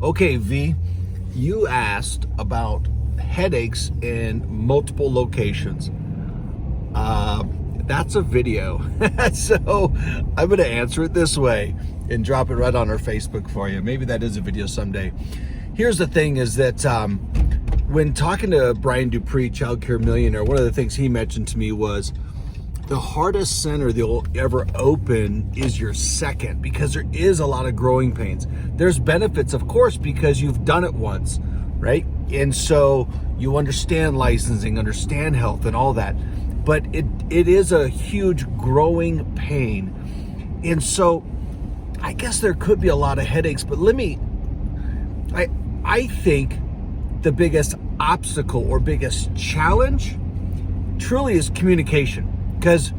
Okay, V, you asked about headaches in multiple locations. That's a video. So I'm going to answer it this way and drop it right on our Facebook for you. Maybe that is a video someday. Here's the thing is that when talking to Brian Dupree, Child Care Millionaire, one of the things he mentioned to me was the hardest center they'll ever open is your second, because there is a lot of growing pains. There's benefits, of course, because you've done it once, right? And so you understand licensing, understand health and all that. But it is a huge growing pain. And so I guess there could be a lot of headaches, but I think the biggest obstacle or biggest challenge truly is communication, because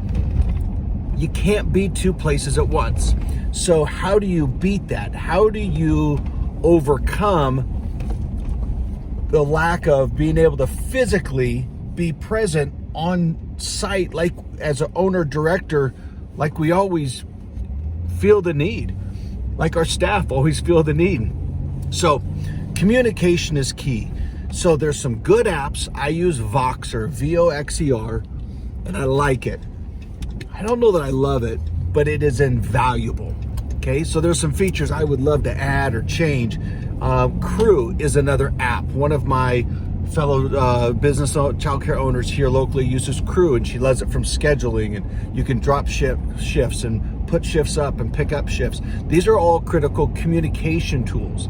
you can't be two places at once. So how do you beat that? How do you overcome the lack of being able to physically be present on site, like as an owner director, like we always feel the need, like our staff always feel the need? So communication is key. So there's some good apps. I use Voxer, Voxer, and I like it. I don't know that I love it, but it is invaluable. Okay, so there's some features I would love to add or change. Crew is another app. One of my fellow business childcare owners here locally uses Crew, and she loves it from scheduling, and you can drop shifts and put shifts up and pick up shifts. These are all critical communication tools.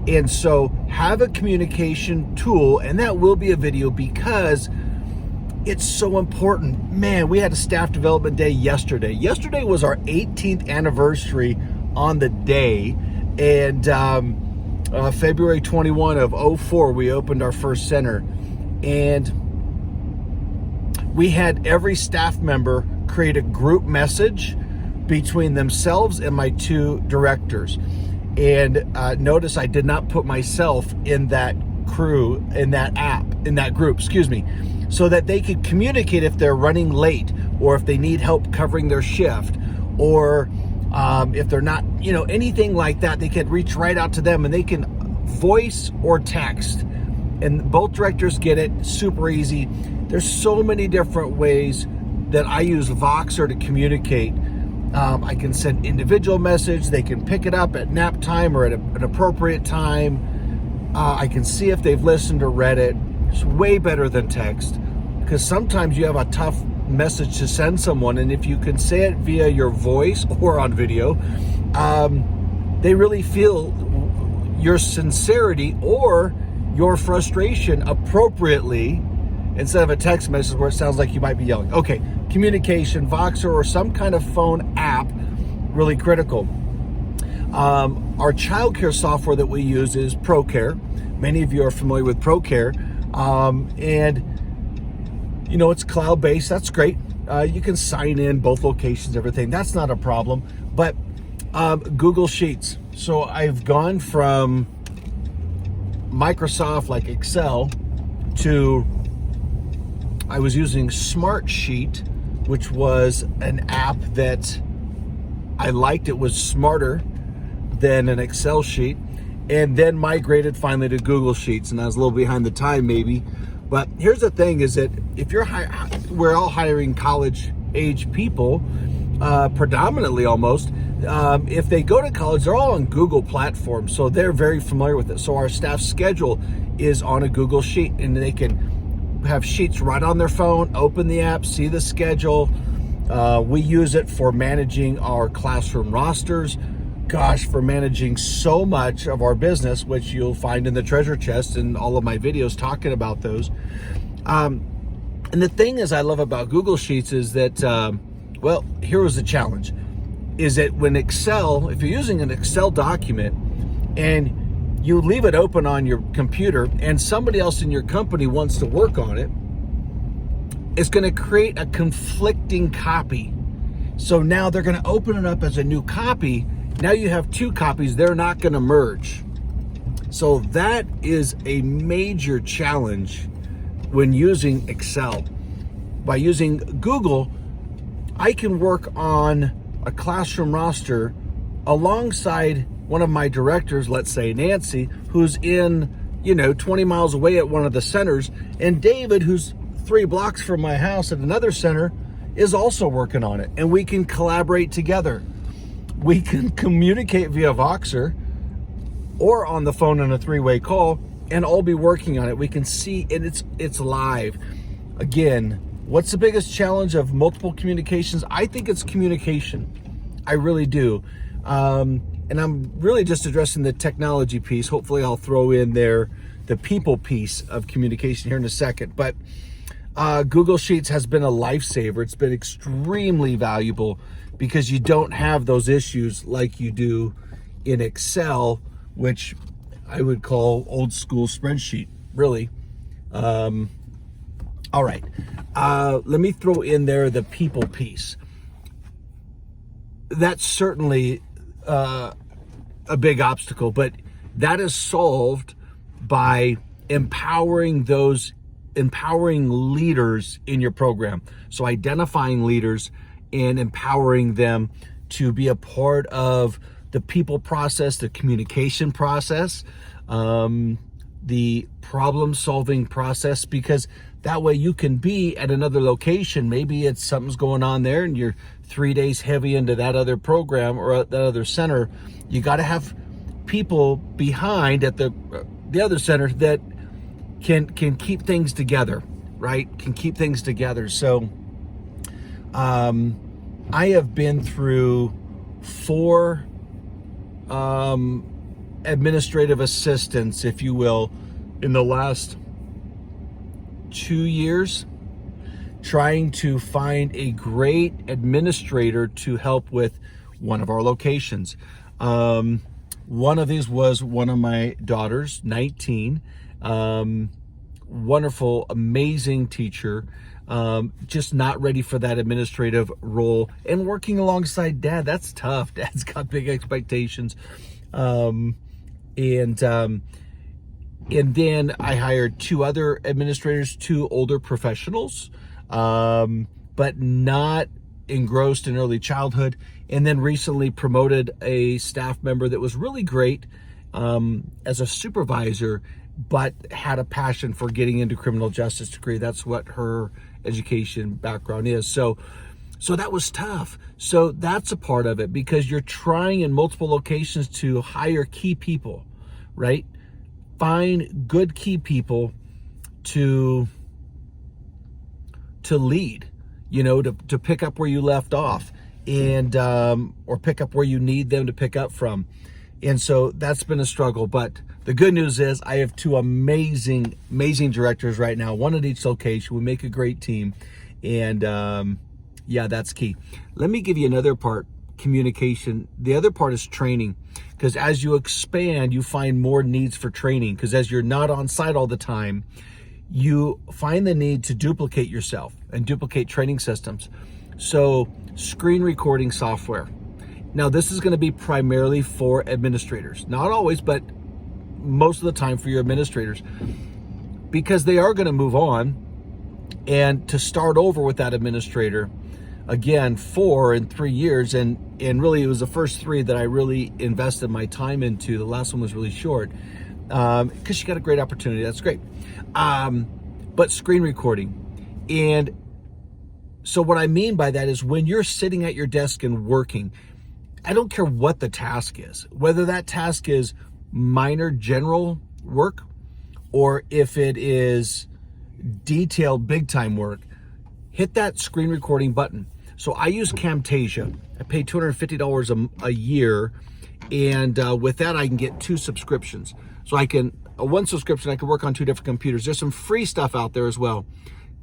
And so have a communication tool, and that will be a video because it's so important. Man, we had a staff development day yesterday. Yesterday was our 18th anniversary on the day, and February 21 of 04, we opened our first center, and we had every staff member create a group message between themselves and my two directors. And notice I did not put myself in that crew, in that app, in that group, so that they could communicate if they're running late, or if they need help covering their shift, or if they're not, anything like that. They could reach right out to them, and they can voice or text. And both directors get it super easy. There's so many different ways that I use Voxer to communicate. I can send individual message. They can pick it up at nap time or at an appropriate time. I can see if they've listened or read it. It's way better than text, because sometimes you have a tough message to send someone, and if you can say it via your voice or on video, they really feel your sincerity or your frustration appropriately, instead of a text message where it sounds like you might be yelling. Okay, communication, Voxer, or some kind of phone app, really critical. Our childcare software that we use is ProCare. Many of you are familiar with ProCare. And it's cloud-based. That's great. You can sign in both locations, everything. That's not a problem. But Google Sheets. So I've gone from Microsoft, like Excel, to I was using Smartsheet, which was an app that I liked. It was smarter than an Excel sheet, and then migrated finally to Google Sheets. And I was a little behind the time maybe. But here's the thing is that if you're we're all hiring college age people, predominantly almost. If they go to college, they're all on Google platforms, so they're very familiar with it. So our staff schedule is on a Google Sheet, and they can have sheets right on their phone, open the app, see the schedule. We use it for managing our classroom rosters. Gosh, for managing so much of our business, which you'll find in the treasure chest and all of my videos talking about those. And the thing is I love about Google Sheets is that, here was the challenge, is that when Excel, if you're using an Excel document and you leave it open on your computer and somebody else in your company wants to work on it, it's going to create a conflicting copy. So now they're going to open it up as a new copy. Now you have two copies. They're not going to merge. So that is a major challenge when using Excel. By using Google, I can work on a classroom roster alongside one of my directors, let's say Nancy, who's in, 20 miles away at one of the centers, and David, who's 3 blocks from my house at another center, is also working on it. And we can collaborate together. We can communicate via Voxer or on the phone in a 3-way call and all be working on it. We can see, and it's live. Again, what's the biggest challenge of multiple communications? I think it's communication. I really do. And I'm really just addressing the technology piece. Hopefully I'll throw in there the people piece of communication here in a second. But Google Sheets has been a lifesaver. It's been extremely valuable because you don't have those issues like you do in Excel, which I would call old school spreadsheet, really. All right, let me throw in there the people piece. That's certainly a big obstacle, but that is solved by empowering leaders in your program. So identifying leaders and empowering them to be a part of the people process, the communication process, the problem solving process, because that way you can be at another location. Maybe it's something's going on there and you're 3 days heavy into that other program or that other center. You got to have people behind at the other center that can keep things together, right? Can keep things together. So I have been through 4 administrative assistants, if you will, in the last 2 years, trying to find a great administrator to help with one of our locations. One of these was one of my daughters, 19, wonderful, amazing teacher, just not ready for that administrative role, and working alongside dad. That's tough. Dad's got big expectations. And then I hired 2 other administrators, 2 older professionals, but not engrossed in early childhood. And then recently promoted a staff member that was really great as a supervisor, but had a passion for getting into criminal justice degree. That's what her education background is. So that was tough. So that's a part of it, because you're trying in multiple locations to hire key people, right? Find good key people to lead, to pick up where you left off, and or pick up where you need them to pick up from. And so that's been a struggle. But the good news is I have 2 amazing directors right now, one at each location. We make a great team. And yeah, that's key. Let me give you another part, communication. The other part is training, because as you expand, you find more needs for training, because as you're not on site all the time, you find the need to duplicate yourself and duplicate training systems. So screen recording software. Now, this is going to be primarily for administrators. Not always, but most of the time for your administrators, because they are going to move on, and to start over with that administrator again 4 and 3 years, and really it was the first 3 that I really invested my time into. The last one was really short because you got a great opportunity. That's great. But screen recording. And so what I mean by that is when you're sitting at your desk and working, I don't care what the task is, whether that task is minor general work or if it is detailed big time work, hit that screen recording button. So I use Camtasia. I pay $250 a year, and with that I can get 2 subscriptions. So I can, one subscription, I can work on 2 different computers. There's some free stuff out there as well.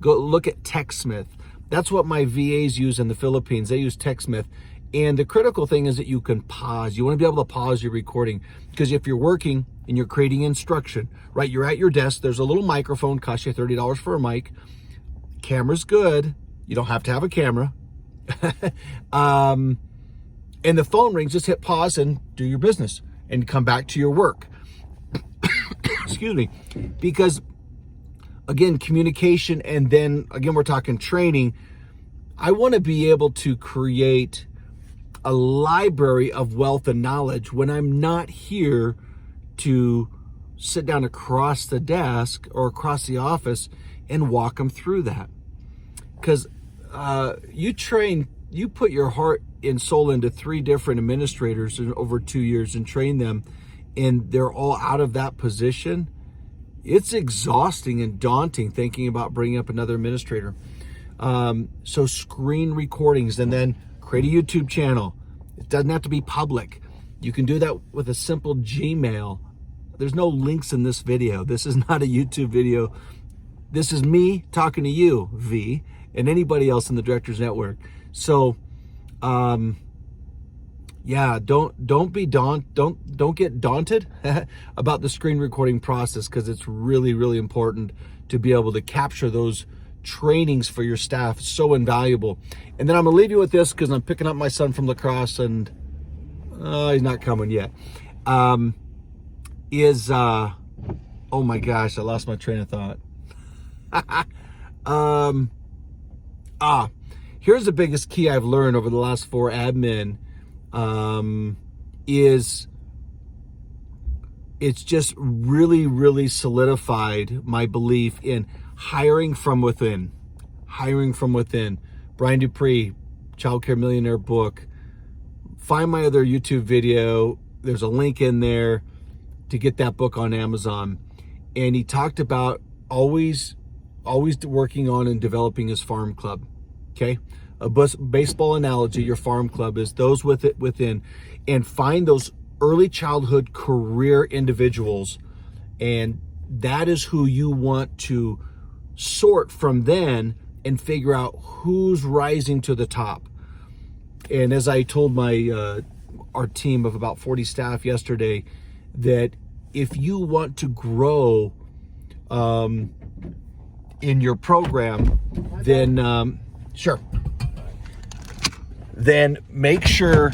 Go look at TechSmith. That's what my VAs use in the Philippines. They use TechSmith. And the critical thing is that you can pause. You want to be able to pause your recording, because if you're working and you're creating instruction, right, you're at your desk, there's a little microphone, costs you $30 for a mic. Camera's good. You don't have to have a camera. And the phone rings, just hit pause and do your business and come back to your work. Excuse me. Because again, communication, and then again, we're talking training. I want to be able to create a library of wealth and knowledge when I'm not here to sit down across the desk or across the office and walk them through that. Because you put your heart and soul into 3 different administrators in over 2 years and train them, and they're all out of that position. It's exhausting and daunting thinking about bringing up another administrator. So screen recordings, and then create a YouTube channel. It doesn't have to be public. You can do that with a simple Gmail. There's no links in this video. This is not a YouTube video. This is me talking to you, V, and anybody else in the Directors Network. So, yeah, don't get daunted about the screen recording process, because it's really, really important to be able to capture those trainings for your staff. It's so invaluable. And then I'm gonna leave you with this, because I'm picking up my son from lacrosse, and he's not coming yet. Oh my gosh, I lost my train of thought. Here's the biggest key I've learned over the last 4 admin, is it's just really, really solidified my belief in hiring from within. Hiring from within. Brian Dupree, Childcare Millionaire book. Find my other YouTube video. There's a link in there to get that book on Amazon. And he talked about always working on and developing his farm club. Okay, a baseball analogy, your farm club is those within, and find those early childhood career individuals, and that is who you want to sort from then and figure out who's rising to the top. And as I told our team of about 40 staff yesterday, that if you want to grow in your program, then sure. Then make sure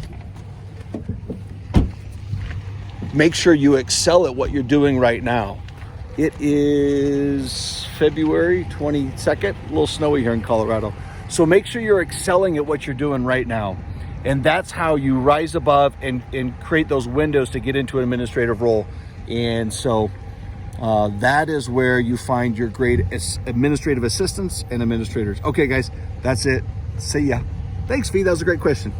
you excel at what you're doing right now. It is February 22nd, a little snowy here in Colorado. So make sure you're excelling at what you're doing right now. And that's how you rise above and create those windows to get into an administrative role. And so that is where you find your great administrative assistants and administrators. Okay, guys, that's it. See ya. Thanks, V. That was a great question.